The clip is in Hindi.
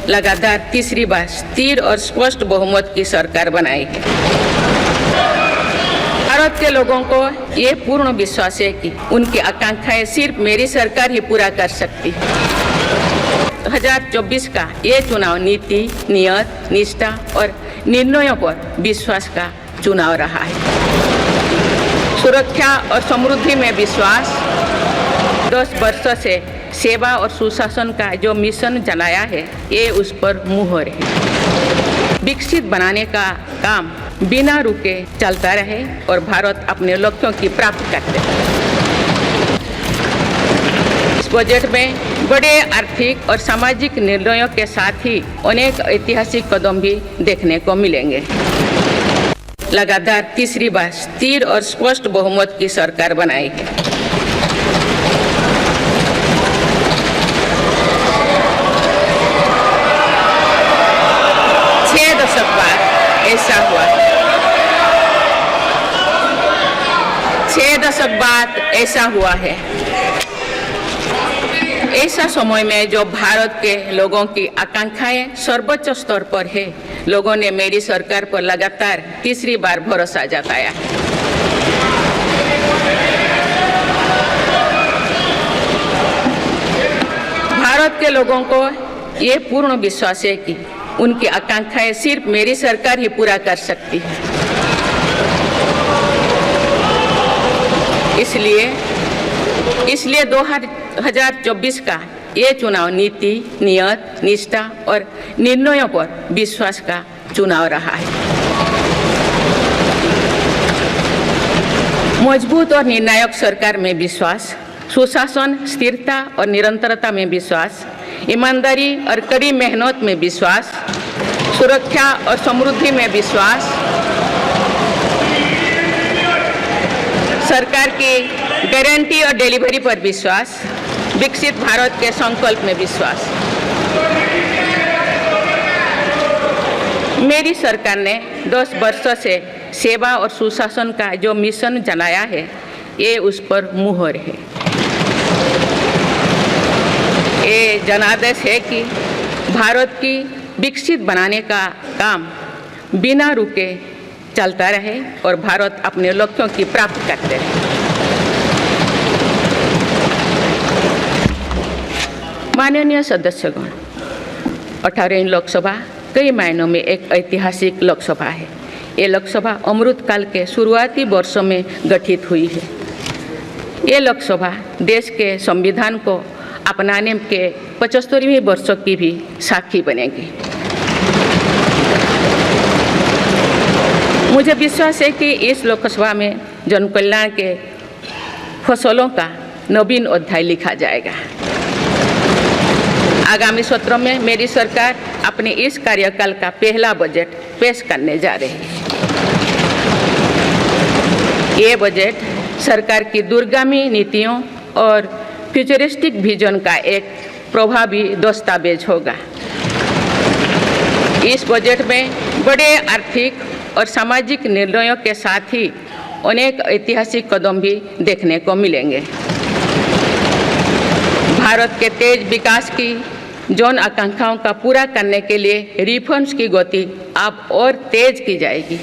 लगातार तीसरी बार स्थिर और स्पष्ट बहुमत की सरकार बनाई है। भारत के लोगों को ये पूर्ण विश्वास है कि उनकी आकांक्षाएं सिर्फ मेरी सरकार ही पूरा कर सकती है। 2024 का ये चुनाव नीति, नियत, निष्ठा और निर्णयों पर विश्वास का चुनाव रहा है। सुरक्षा और समृद्धि में विश्वास, 10 वर्षों से सेवा और सुशासन का जो मिशन चलाया है, ये उस पर मुहर है। विकसित बनाने का काम बिना रुके चलता रहे और भारत अपने लक्ष्यों की प्राप्ति करते रहे। इस बजट में बड़े आर्थिक और सामाजिक निर्णयों के साथ ही अनेक ऐतिहासिक कदम भी देखने को मिलेंगे। लगातार तीसरी बार स्थिर और स्पष्ट बहुमत की सरकार बनाई है। ऐसा हुआ है। 6 दशक बाद ऐसा हुआ है। ऐसा समय में जो भारत के लोगों की आकांक्षाएं सर्वोच्च स्तर पर है, लोगों ने मेरी सरकार पर लगातार तीसरी बार भरोसा जताया है। भारत के लोगों को ये पूर्ण विश्वास है कि उनकी आकांक्षाएं सिर्फ मेरी सरकार ही पूरा कर सकती है। इसलिए 2024 का ये चुनाव नीति, नियत, निष्ठा और निर्णयों पर विश्वास का चुनाव रहा है। मजबूत और निर्णायक सरकार में विश्वास, सुशासन, स्थिरता और निरंतरता में विश्वास, ईमानदारी और कड़ी मेहनत में विश्वास, सुरक्षा और समृद्धि में विश्वास, सरकार की गारंटी और डिलीवरी पर विश्वास, विकसित भारत के संकल्प में विश्वास। मेरी सरकार ने 10 वर्षों से सेवा और सुशासन का जो मिशन चलाया है, ये उस पर मुहर है। ये जनादेश है कि भारत की विकसित बनाने का काम बिना रुके चलता रहे और भारत अपने लक्ष्यों की प्राप्ति करते रहे। माननीय सदस्यगण, 18वीं लोकसभा कई मायनों में एक ऐतिहासिक लोकसभा है। ये लोकसभा अमृतकाल के शुरुआती वर्षों में गठित हुई है। ये लोकसभा देश के संविधान को अपनाने के 75वें वर्षों की भी साक्षी बनेगी। मुझे विश्वास है कि इस लोकसभा में जन कल्याण के फसलों का नवीन अध्याय लिखा जाएगा। आगामी सत्र में मेरी सरकार अपने इस कार्यकाल का पहला बजट पेश करने जा रही है। ये बजट सरकार की दूरगामी नीतियों और फ्यूचरिस्टिक विजन का एक प्रभावी दस्तावेज होगा। इस बजट में बड़े आर्थिक और सामाजिक निर्णयों के साथ ही अनेक ऐतिहासिक कदम भी देखने को मिलेंगे। भारत के तेज विकास की जन आकांक्षाओं का पूरा करने के लिए रिफॉर्म्स की गति अब और तेज की जाएगी।